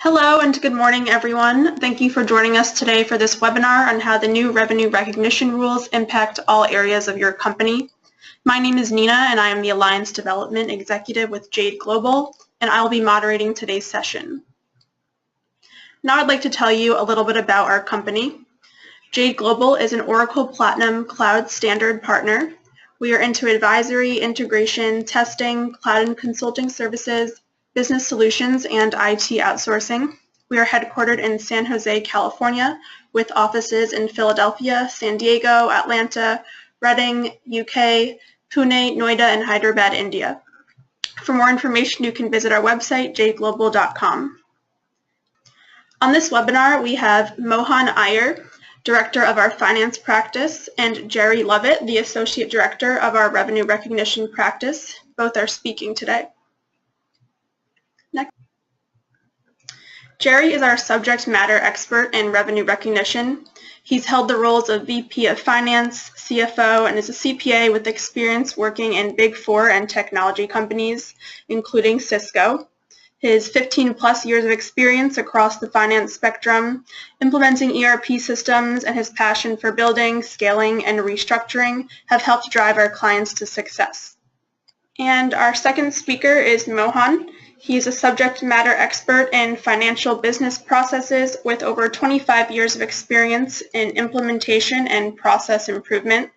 Hello and good morning, everyone. Thank you for joining us today for this webinar on how the new revenue recognition rules impact all areas of your company. My name is Nina and I am the Alliance Development Executive with Jade Global, and I will be moderating today's session. Now I'd like to tell you a little bit about our company. Jade Global is an Oracle Platinum Cloud Standard partner. We are into advisory, integration, testing, cloud and consulting services, business solutions, and IT outsourcing. We are headquartered in San Jose, California, with offices in Philadelphia, San Diego, Atlanta, Reading, UK, Pune, Noida, and Hyderabad, India. For more information, you can visit our website, jadeglobal.com. On this webinar, we have Mohan Iyer, Director of our Finance Practice, and Jerry Lovett, the Associate Director of our Revenue Recognition Practice. Both are speaking today. Next. Jerry is our subject matter expert in revenue recognition. He's held the roles of VP of Finance, CFO, and is a CPA with experience working in Big Four and technology companies, including Cisco. His 15-plus years of experience across the finance spectrum, implementing ERP systems, and his passion for building, scaling, and restructuring have helped drive our clients to success. And our second speaker is Mohan. He is a subject matter expert in financial business processes with over 25 years of experience in implementation and process improvement.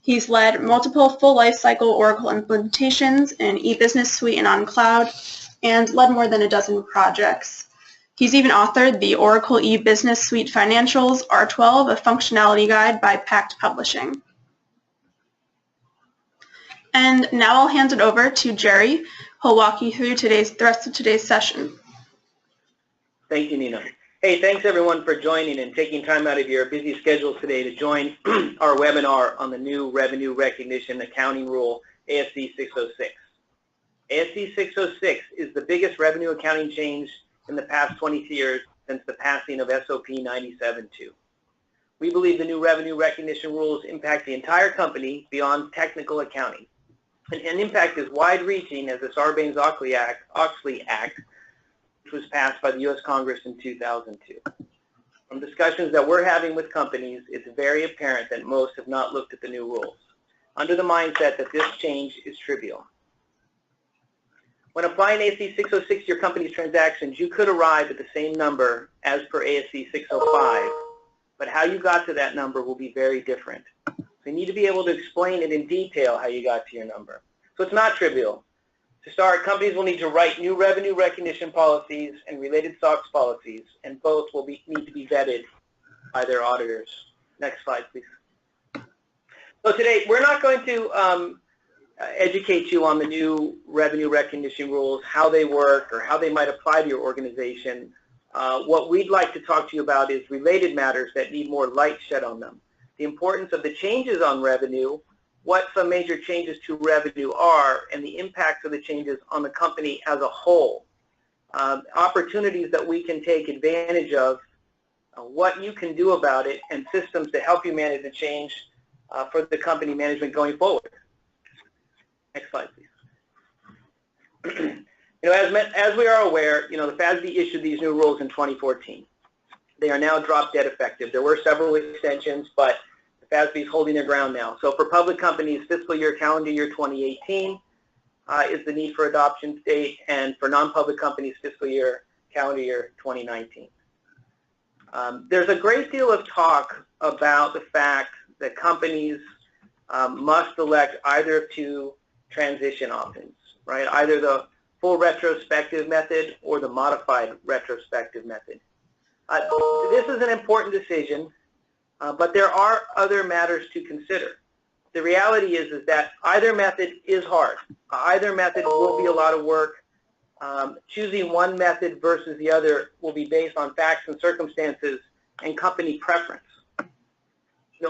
He's led multiple full lifecycle Oracle implementations in eBusiness Suite and on cloud, and led more than a dozen projects. He's even authored the Oracle eBusiness Suite Financials R12, a functionality guide by Pact Publishing. And now I'll hand it over to Jerry, who'll walk you through the rest of today's session. Thank you, Nina. Hey, thanks everyone for joining and taking time out of your busy schedules today to join our webinar on the new Revenue Recognition Accounting Rule, ASC 606. ASC 606 is the biggest revenue accounting change in the past 20 years since the passing of SOP 97-2. We believe the new revenue recognition rules impact the entire company beyond technical accounting. An impact is wide-reaching as the Sarbanes-Oxley Act, which was passed by the U.S. Congress in 2002. From discussions that we're having with companies, it's very apparent that most have not looked at the new rules, under the mindset that this change is trivial. When applying ASC 606 to your company's transactions, you could arrive at the same number as per ASC 605, but how you got to that number will be very different. So you need to be able to explain it in detail how you got to your number. So it's not trivial. To start, companies will need to write new revenue recognition policies and related SOX policies, and both will need to be vetted by their auditors. Next slide, please. So today, we're not going to educate you on the new revenue recognition rules, how they work, or how they might apply to your organization. What we'd like to talk to you about is related matters that need more light shed on them. The importance of the changes on revenue, what some major changes to revenue are, and the impacts of the changes on the company as a whole. Opportunities that we can take advantage of, what you can do about it, and systems to help you manage the change for the company management going forward. Next slide, please. As we are aware, the FASB issued these new rules in 2014. They are now drop dead effective. There were several extensions, but the FASB is holding their ground now. So for public companies, fiscal year, calendar year 2018 is the need for adoption date, and for non-public companies, fiscal year, calendar year 2019. There's a great deal of talk about the fact that companies must elect either of two transition options, right? Either the full retrospective method or the modified retrospective method. This is an important decision, but there are other matters to consider. The reality is that either method is hard. Either method will be a lot of work. Choosing one method versus the other will be based on facts and circumstances and company preference.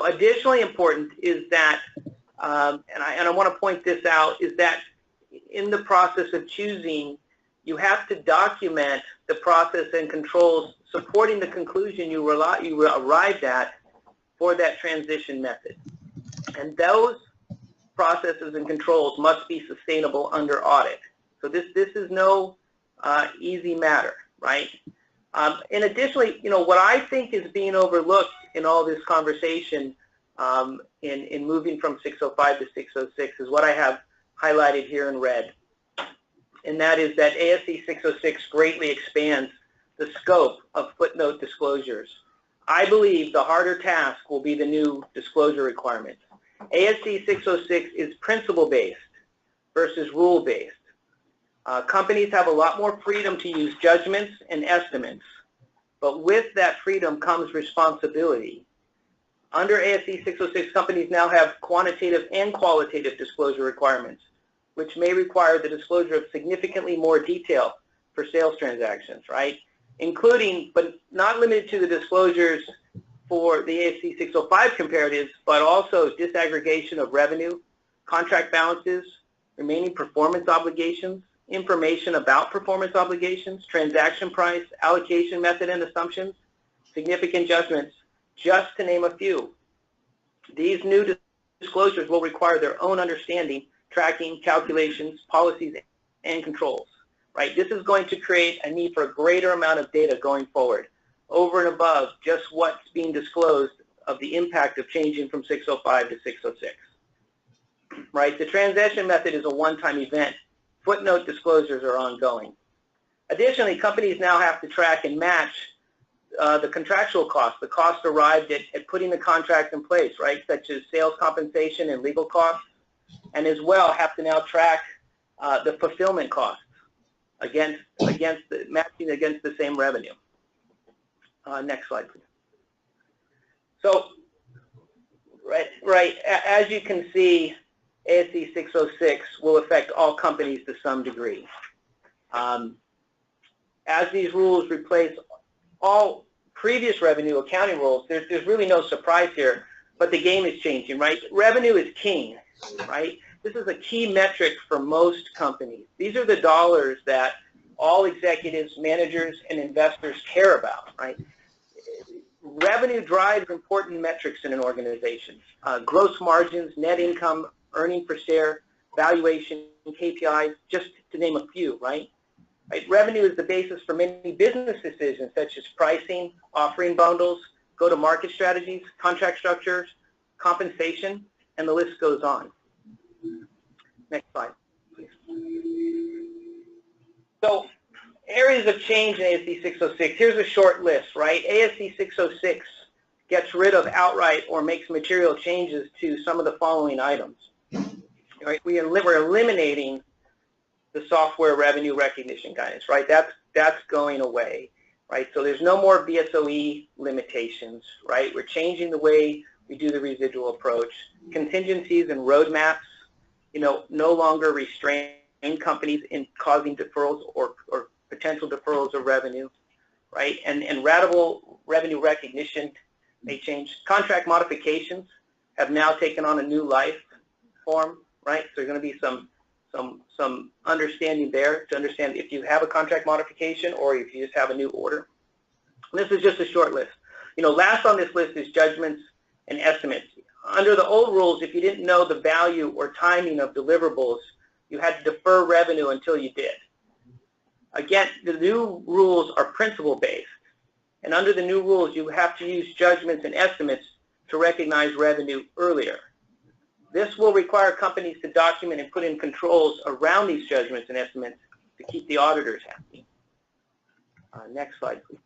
Additionally important is that, and I want to point this out, is that in the process of choosing, you have to document the process and controls supporting the conclusion you arrived at for that transition method. And those processes and controls must be sustainable under audit. So this is no easy matter, right? And additionally, what I think is being overlooked in all this conversation in moving from 605 to 606 is what I have highlighted here in red. And that is that ASC 606 greatly expands the scope of footnote disclosures. I believe the harder task will be the new disclosure requirements. ASC 606 is principle-based versus rule-based. Companies have a lot more freedom to use judgments and estimates, but with that freedom comes responsibility. Under ASC 606, companies now have quantitative and qualitative disclosure requirements, which may require the disclosure of significantly more detail for sales transactions, right? Including, but not limited to, the disclosures for the ASC 605 comparatives, but also disaggregation of revenue, contract balances, remaining performance obligations, information about performance obligations, transaction price, allocation method and assumptions, significant judgments, just to name a few. These new disclosures will require their own understanding, tracking, calculations, policies, and controls, right? This is going to create a need for a greater amount of data going forward, over and above just what's being disclosed of the impact of changing from 605 to 606, right? The transaction method is a one-time event. Footnote disclosures are ongoing. Additionally, companies now have to track and match the contractual costs, the cost arrived at putting the contract in place, right, such as sales compensation and legal costs, and as well have to now track the fulfillment costs matching against the same revenue. Next slide, please. So, right, as you can see, ASC 606 will affect all companies to some degree. As these rules replace all previous revenue accounting rules, there's really no surprise here, but the game is changing, right? Revenue is king, right? This is a key metric for most companies. These are the dollars that all executives, managers, and investors care about, right? Revenue drives important metrics in an organization. Gross margins, net income, earnings per share, valuation, KPIs, just to name a few, right? Revenue is the basis for many business decisions such as pricing, offering bundles, go-to-market strategies, contract structures, compensation, and the list goes on. Next slide, please. So, areas of change in ASC 606. Here's a short list, right? ASC 606 gets rid of outright or makes material changes to some of the following items. Right? We're eliminating the software revenue recognition guidance, right? That's going away, right? So there's no more BSOE limitations, right? We're changing the way we do the residual approach. Contingencies and roadmaps, no longer restrain companies in causing deferrals or potential deferrals of revenue, right? And ratable revenue recognition may change. Contract modifications have now taken on a new life form, right? So there's going to be some understanding there to understand if you have a contract modification or if you just have a new order. And this is just a short list. Last on this list is judgments and estimates. Under the old rules, if you didn't know the value or timing of deliverables, you had to defer revenue until you did. Again, the new rules are principle-based, and under the new rules, you have to use judgments and estimates to recognize revenue earlier. This will require companies to document and put in controls around these judgments and estimates to keep the auditors happy. Next slide, please.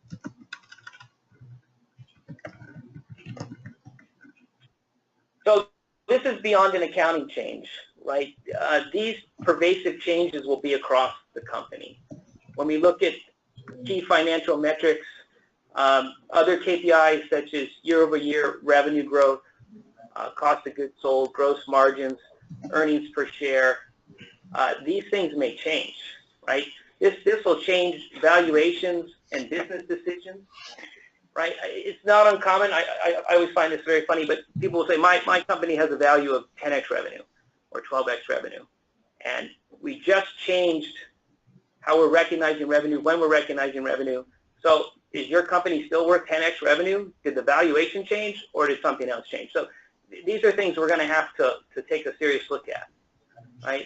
So this is beyond an accounting change, right? These pervasive changes will be across the company. When we look at key financial metrics, other KPIs such as year-over-year revenue growth, cost of goods sold, gross margins, earnings per share, these things may change, right? This will change valuations and business decisions, right? It's not uncommon. I always find this very funny, but people will say, my company has a value of 10x revenue or 12x revenue, and we just changed how we're recognizing revenue, when we're recognizing revenue. So is your company still worth 10x revenue? Did the valuation change, or did something else change? So these are things we're going to have to take a serious look at, right?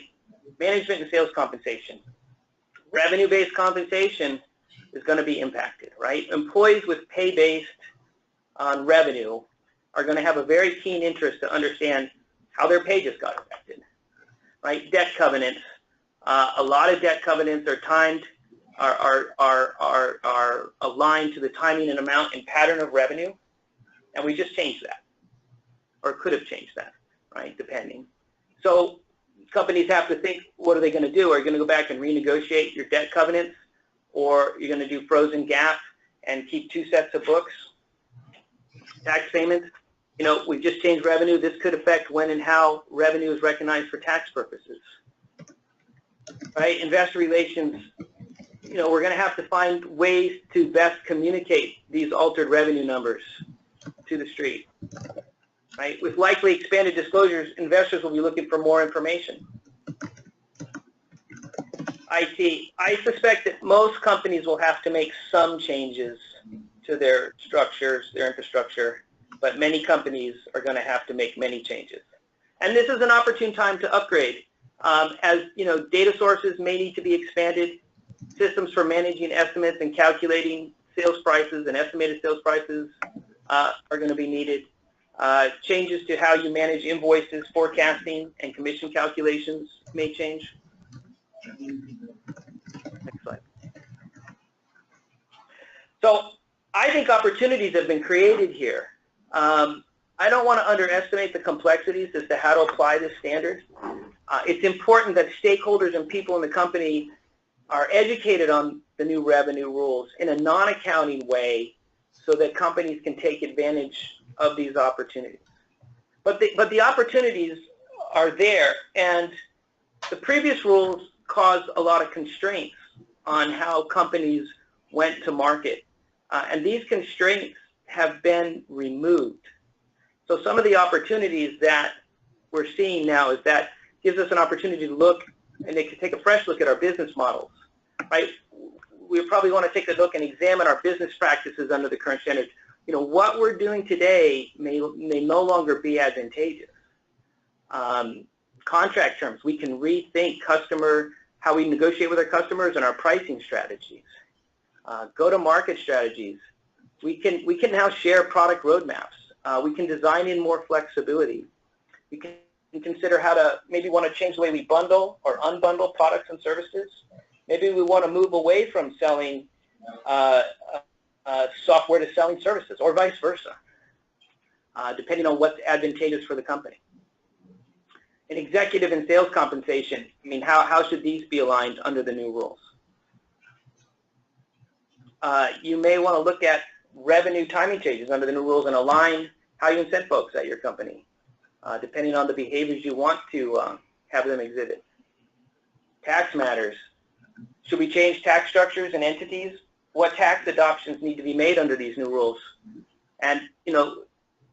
Management and sales compensation. Revenue-based compensation is going to be impacted, right? Employees with pay based on revenue are going to have a very keen interest to understand how their pay just got affected, right? Debt covenants, a lot of debt covenants are timed, are aligned to the timing and amount and pattern of revenue, and we just changed that, or could have changed that, right, depending. So companies have to think, what are they going to do? Are you going to go back and renegotiate your debt covenants, or you're going to do frozen GAAP and keep 2 sets of books? Tax payments, you know, we just changed revenue. This could affect when and how revenue is recognized for tax purposes, right? Investor relations, you know, we're going to have to find ways to best communicate these altered revenue numbers to the street, right? With likely expanded disclosures, investors will be looking for more information. IT, I suspect that most companies will have to make some changes to their structures, their infrastructure, but many companies are going to have to make many changes. And this is an opportune time to upgrade. As you know, data sources may need to be expanded. Systems for managing estimates and calculating sales prices and estimated sales prices are going to be needed. Changes to how you manage invoices, forecasting, and commission calculations may change. Next slide. So I think opportunities have been created here. I don't want to underestimate the complexities as to how to apply this standard. It's important that stakeholders and people in the company are educated on the new revenue rules in a non-accounting way so that companies can take advantage of these opportunities. But the opportunities are there, and the previous rules caused a lot of constraints on how companies went to market. And these constraints have been removed. So some of the opportunities that we're seeing now is that gives us an opportunity to look and take a fresh look at our business models, right? We probably want to take a look and examine our business practices under the current standard. You know, what we're doing today may no longer be advantageous. Contract terms, we can rethink how we negotiate with our customers and our pricing strategies. Go-to-market strategies. We can now share product roadmaps. We can design in more flexibility. We can consider how to maybe want to change the way we bundle or unbundle products and services. Maybe we want to move away from selling software to selling services, or vice versa, depending on what's advantageous for the company. In executive and sales compensation, I mean, how should these be aligned under the new rules? You may want to look at revenue timing changes under the new rules and align how you incent folks at your company, depending on the behaviors you want to have them exhibit. Tax matters. Should we change tax structures and entities? What tax adoptions need to be made under these new rules? And, you know,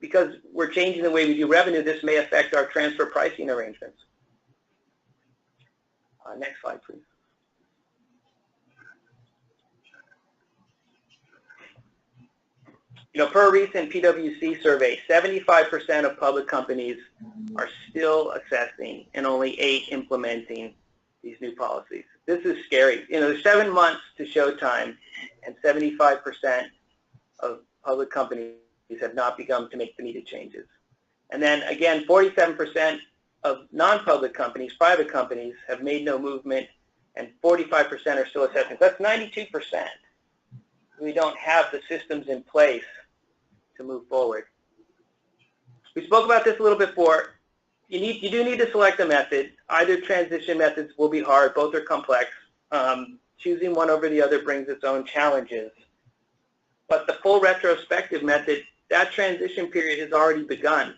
because we're changing the way we do revenue, this may affect our transfer pricing arrangements. Next slide, please. You know, per a recent PwC survey, 75% of public companies are still assessing and only 8 implementing these new policies. This is scary. You know, there's 7 months to showtime, and 75% of public companies have not begun to make the needed changes. And then again, 47% of non-public companies, private companies, have made no movement, and 45% are still assessing. That's 92%. We don't have the systems in place to move forward. We spoke about this a little bit before. You do need to select a method. Either transition methods will be hard. Both are complex. Choosing one over the other brings its own challenges. But the full retrospective method, that transition period has already begun.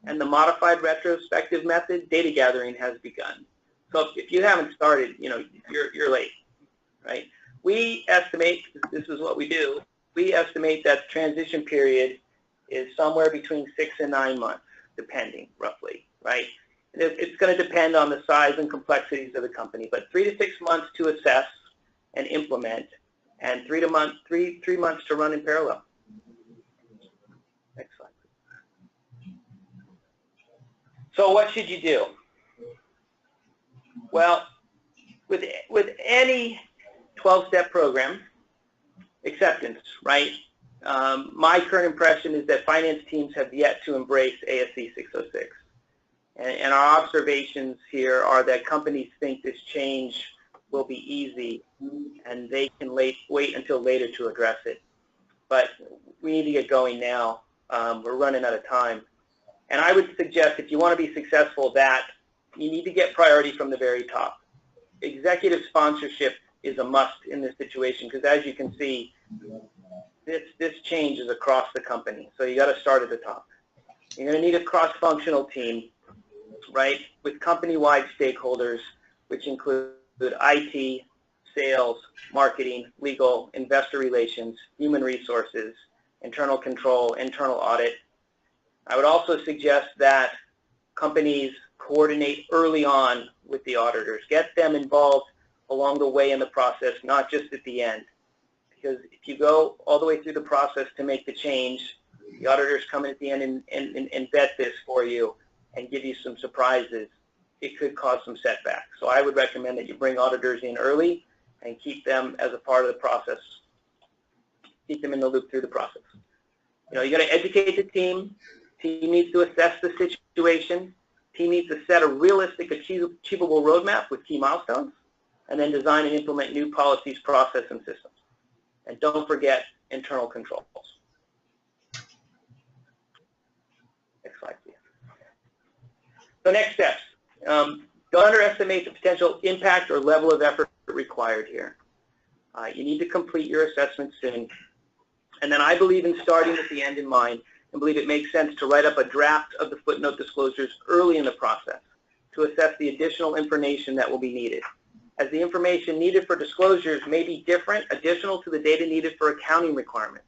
And the modified retrospective method, data gathering, has begun. So if you haven't started, you know, you're late, right? We estimate, this is what we do, we estimate that the transition period is somewhere between 6 and 9 months, depending, roughly, right? And it's going to depend on the size and complexities of the company, but 3 to 6 months to assess and implement, and 3 months to run in parallel. Next slide. So what should you do? Well, with any 12-step program, acceptance, right? My current impression is that finance teams have yet to embrace ASC 606. And our observations here are that companies think this change will be easy and they can wait until later to address it. But we need to get going now. We're running out of time. And I would suggest if you want to be successful that you need to get priority from the very top. Executive sponsorship is a must in this situation because as you can see, this change is across the company. So you got to start at the top. You're going to need a cross-functional team, right, with company-wide stakeholders, which include IT, sales, marketing, legal, investor relations, human resources, internal control, internal audit. I would also suggest that companies coordinate early on with the auditors. Get them involved along the way in the process, not just at the end. Because if you go all the way through the process to make the change, the auditors come in at the end and vet this for you and give you some surprises. It could cause some setbacks. So I would recommend that you bring auditors in early and keep them as a part of the process. Keep them in the loop through the process. You know, you got to educate the team. Team needs to assess the situation. Team needs to set a realistic, achievable roadmap with key milestones, and then design and implement new policies, process, and systems. And don't forget internal controls. Next slide, please. So next steps. Don't underestimate the potential impact or level of effort required here. You need to complete your assessment soon. And then I believe in starting with the end in mind and believe it makes sense to write up a draft of the footnote disclosures early in the process to assess the additional information that will be needed. As the information needed for disclosures may be different, additional to the data needed for accounting requirements.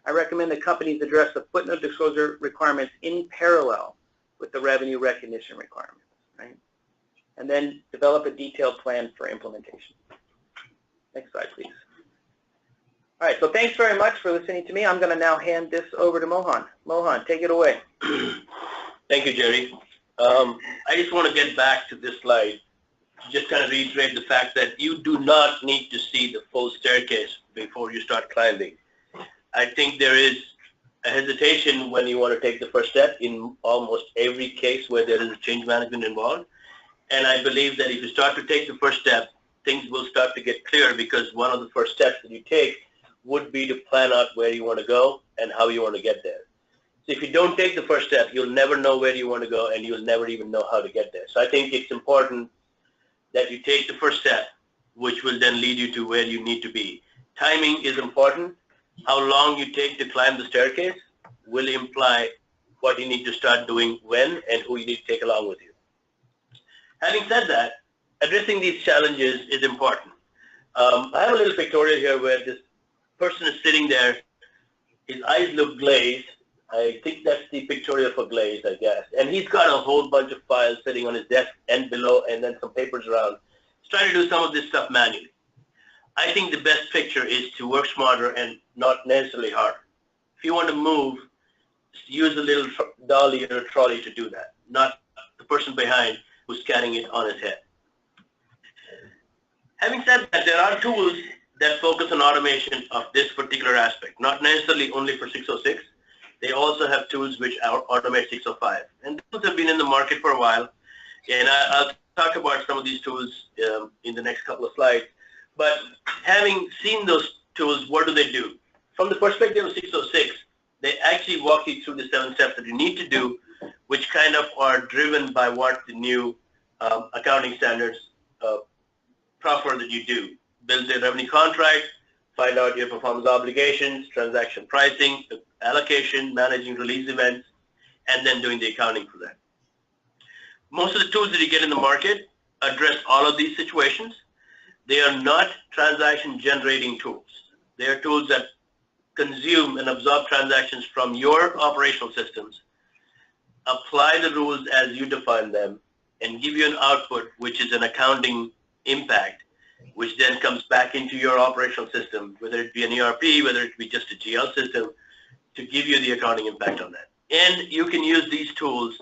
I recommend that companies address the footnote disclosure requirements in parallel with the revenue recognition requirements, right? And then develop a detailed plan for implementation. Next slide, please. All right, so thanks very much for listening to me. I'm going to now hand this over to Mohan. Mohan, take it away. Thank you, Jerry. I just want to get back to this slide to just kind of reiterate the fact that you do not need to see the full staircase before you start climbing. I think there is a hesitation when you want to take the first step in almost every case where there is a change management involved. And I believe that if you start to take the first step, things will start to get clear because one of the first steps that you take would be to plan out where you want to go and how you want to get there. So if you don't take the first step, you'll never know where you want to go and you'll never even know how to get there. So I think it's important that you take the first step, which will then lead you to where you need to be. Timing is important. How long you take to climb the staircase will imply what you need to start doing when and who you need to take along with you. Having said that, addressing these challenges is important. I have a little pictorial here where this person is sitting there, his eyes look glazed. I think that's the pictorial for glazed, I guess. And he's got a whole bunch of files sitting on his desk and below and then some papers around. He's trying to do some of this stuff manually. I think the best picture is to work smarter and not necessarily harder. If you want to move, use a little dolly or a trolley to do that, not the person behind who's carrying it on his head. Having said that, there are tools that focus on automation of this particular aspect, not necessarily only for 606. They also have tools which automate 605. And those have been in the market for a while. And I'll talk about some of these tools in the next couple of slides. But having seen those tools, what do? From the perspective of 606, they actually walk you through the 7 steps that you need to do, which kind of are driven by what the new accounting standards prefer that you do. Build a revenue contract, find out your performance obligations, transaction pricing, allocation, managing release events, and then doing the accounting for that. Most of the tools that you get in the market address all of these situations. They are not transaction generating tools. They are tools that consume and absorb transactions from your operational systems, apply the rules as you define them, and give you an output which is an accounting impact, which then comes back into your operational system, whether it be an ERP, whether it be just a GL system, to give you the accounting impact on that. And you can use these tools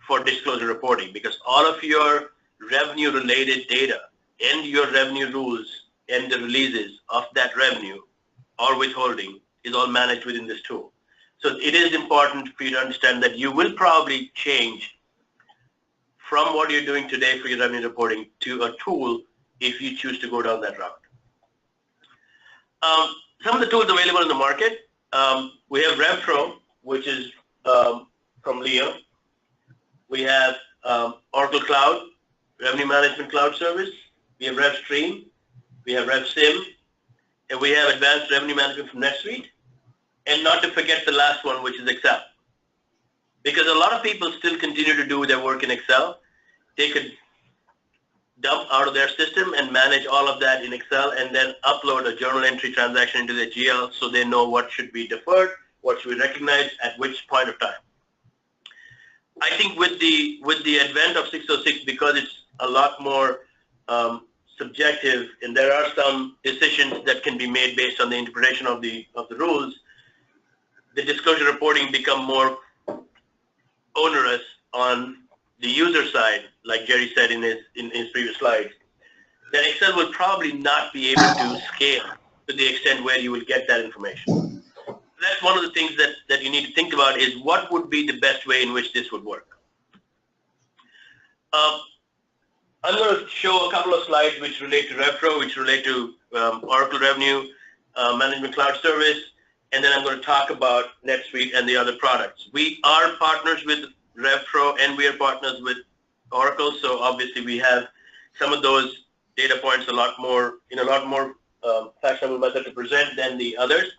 for disclosure reporting because all of your revenue-related data and your revenue rules and the releases of that revenue or withholding is all managed within this tool. So it is important for you to understand that you will probably change from what you're doing today for your revenue reporting to a tool if you choose to go down that route. Some of the tools available in the market, we have Revpro, which is from Leo. We have Oracle Cloud, Revenue Management Cloud Service. We have RevStream. We have RevSim. And we have Advanced Revenue Management from NetSuite. And not to forget the last one, which is Excel. Because a lot of people still continue to do their work in Excel. They could dump out of their system and manage all of that in Excel and then upload a journal entry transaction into their GL so they know what should be deferred, what should be recognized at which point of time. I think with the advent of 606, because it's a lot more subjective and there are some decisions that can be made based on the interpretation of the rules, the disclosure reporting become more onerous on the user side, like Jerry said in his previous slides, that Excel will probably not be able to scale to the extent where you will get that information. That's one of the things that you need to think about is what would be the best way in which this would work. I'm going to show a couple of slides which relate to Revpro, which relate to Oracle Revenue Management Cloud Service, and then I'm going to talk about NetSuite and the other products. We are partners with Revpro and we are partners with Oracle, so obviously we have some of those data points in a lot more fashionable method to present than the others.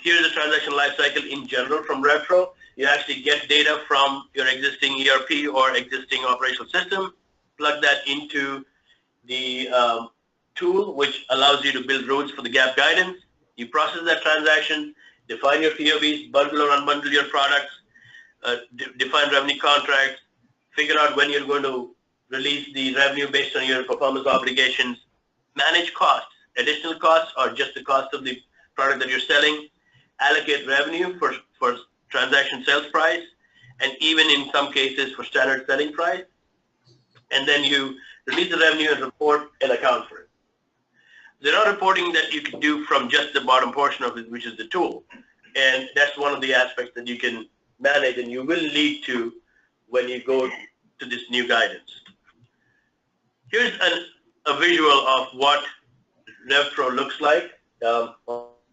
Here's the transaction lifecycle in general from Revpro. You actually get data from your existing ERP or existing operational system, plug that into the tool, which allows you to build rules for the gap guidance. You process that transaction, define your POVs, bundle or unbundle your products, define revenue contracts, figure out when you're going to release the revenue based on your performance obligations, manage costs, additional costs or just the cost of the product that you're selling, allocate revenue for transaction sales price, and even in some cases for standard selling price, and then you release the revenue and report and account for it. There are reporting that you can do from just the bottom portion of it, which is the tool, and that's one of the aspects that you can manage and you will need to when you go to this new guidance. Here's a visual of what Revpro looks like.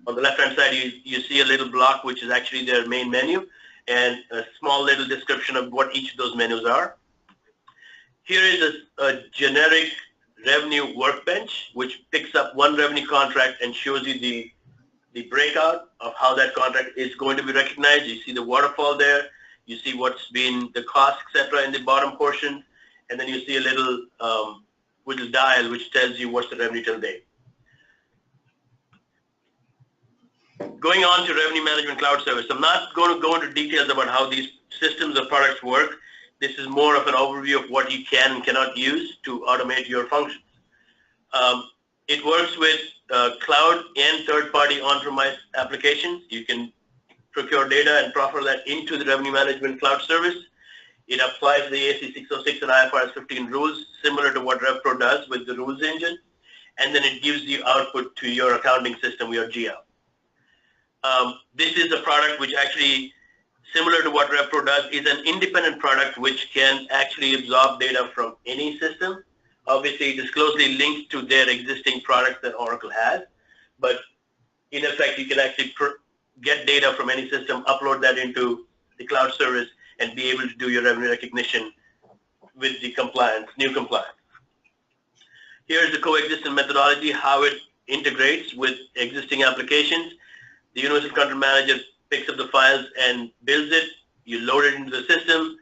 On the left-hand side, you see a little block, which is actually their main menu, and a small little description of what each of those menus are. Here is a generic revenue workbench, which picks up one revenue contract and shows you the breakout of how that contract is going to be recognized. You see the waterfall there. You see what's been the cost, etc., in the bottom portion, and then you see a little dial which tells you what's the revenue till date. Going on to Revenue Management Cloud Service, I'm not going to go into details about how these systems or products work. This is more of an overview of what you can and cannot use to automate your functions. It works with cloud and third-party on-premise applications. You can procure data and proffer that into the Revenue Management Cloud Service. It applies the ASC 606 and IFRS 15 rules, similar to what Revpro does with the rules engine, and then it gives you output to your accounting system, your GL. This is a product which actually, similar to what Revpro does, is an independent product which can actually absorb data from any system. Obviously, it is closely linked to their existing products that Oracle has, but in effect, you can actually get data from any system, upload that into the cloud service, and be able to do your revenue recognition with the compliance, new compliance. Here's the coexistence methodology, how it integrates with existing applications. The Universal Content Manager picks up the files and builds it. You load it into the system.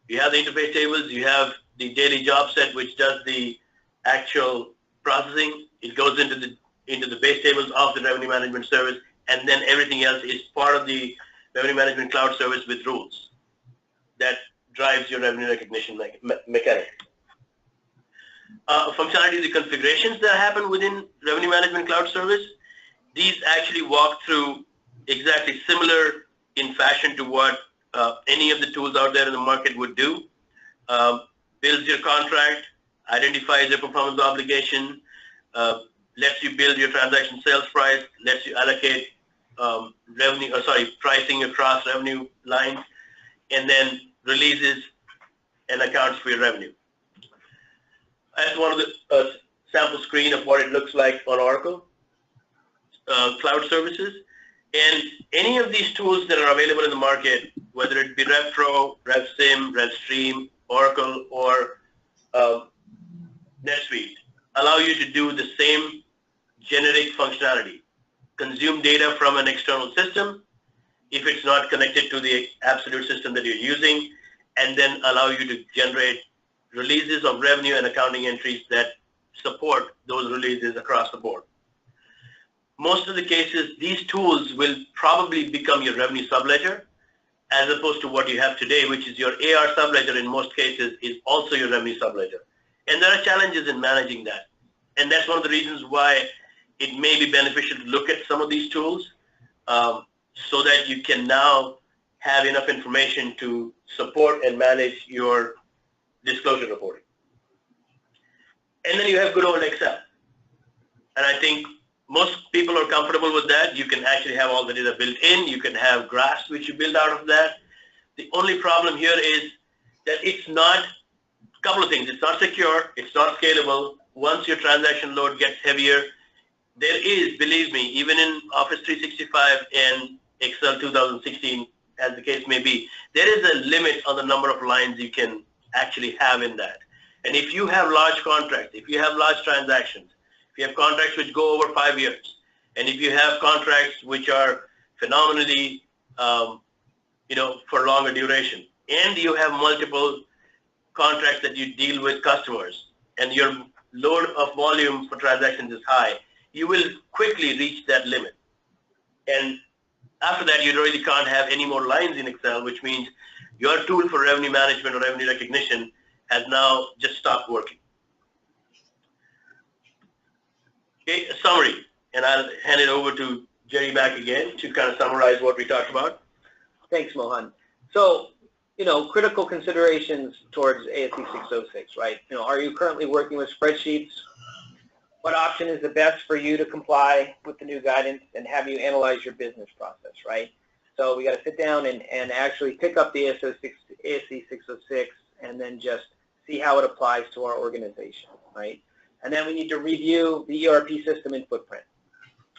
You have the interface tables. You have the daily job set, which does the actual processing. It goes into the base tables of the Revenue Management Service, and then everything else is part of the Revenue Management Cloud Service with rules that drives your revenue recognition mechanic. Functionality, the configurations that happen within Revenue Management Cloud Service, these actually walk through exactly similar in fashion to what any of the tools out there in the market would do. Builds your contract, identifies your performance obligation, lets you build your transaction sales price, lets you allocate pricing across revenue lines, and then releases and accounts for your revenue. That's one of the sample screen of what it looks like on Oracle Cloud Services. And any of these tools that are available in the market, whether it be Revpro, RevSim, RevStream, Oracle, or NetSuite, allow you to do the same generic functionality. Consume data from an external system, if it's not connected to the absolute system that you're using, and then allow you to generate releases of revenue and accounting entries that support those releases across the board. Most of the cases, these tools will probably become your revenue subledger, as opposed to what you have today, which is your AR subledger in most cases is also your revenue subledger. And there are challenges in managing that. And that's one of the reasons why it may be beneficial to look at some of these tools so that you can now have enough information to support and manage your disclosure reporting. And then you have good old Excel. And I think most people are comfortable with that. You can actually have all the data built in. You can have graphs which you build out of that. The only problem here is that it's not, a couple of things, it's not secure, it's not scalable. Once your transaction load gets heavier, there is, believe me, even in Office 365 and Excel 2016, as the case may be, there is a limit on the number of lines you can actually have in that. And if you have large contracts, if you have large transactions, if you have contracts which go over 5 years, and if you have contracts which are phenomenally, for longer duration, and you have multiple contracts that you deal with customers, and your load of volume for transactions is high, you will quickly reach that limit. And after that, you really can't have any more lines in Excel, which means your tool for revenue management or revenue recognition has now just stopped working. Okay, a summary, and I'll hand it over to Jerry back again to kind of summarize what we talked about. Thanks, Mohan. So, critical considerations towards ASC 606, right? Are you currently working with spreadsheets? What option is the best for you to comply with the new guidance, and have you analyze your business process, right? So we got to sit down and actually pick up the ASC 606 and then just see how it applies to our organization, right? And then we need to review the ERP system and footprint,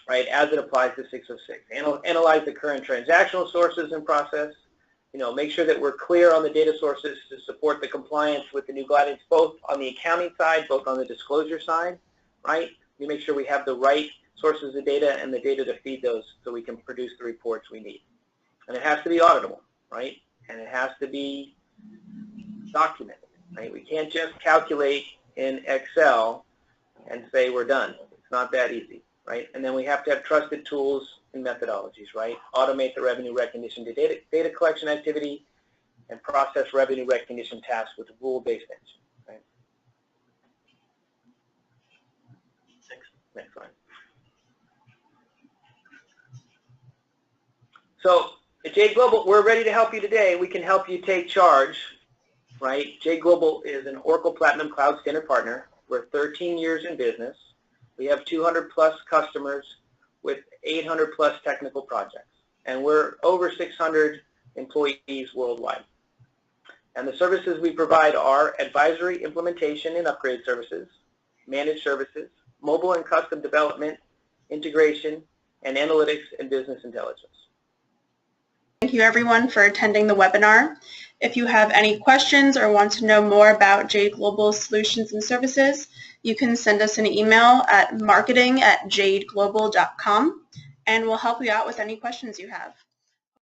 right, as it applies to 606. Analyze the current transactional sources and process. Make sure that we're clear on the data sources to support the compliance with the new guidance, both on the accounting side, both on the disclosure side, right? We make sure we have the right sources of data and the data to feed those so we can produce the reports we need. And it has to be auditable, right? And it has to be documented, right? We can't just calculate in Excel and say we're done. It's not that easy, right? And then we have to have trusted tools and methodologies, right? Automate the revenue recognition to data collection activity and process revenue recognition tasks with rule-based engine, right? Next slide. So at Jade Global, we're ready to help you today. We can help you take charge, right? Jade Global is an Oracle Platinum Cloud Standard partner. We're 13 years in business. We have 200 plus customers with 800 plus technical projects. And we're over 600 employees worldwide. And the services we provide are advisory, implementation, and upgrade services, managed services, mobile and custom development, integration, and analytics and business intelligence. Thank you everyone for attending the webinar. If you have any questions or want to know more about Jade Global Solutions and Services, you can send us an email at marketing@jadeglobal.com and we'll help you out with any questions you have.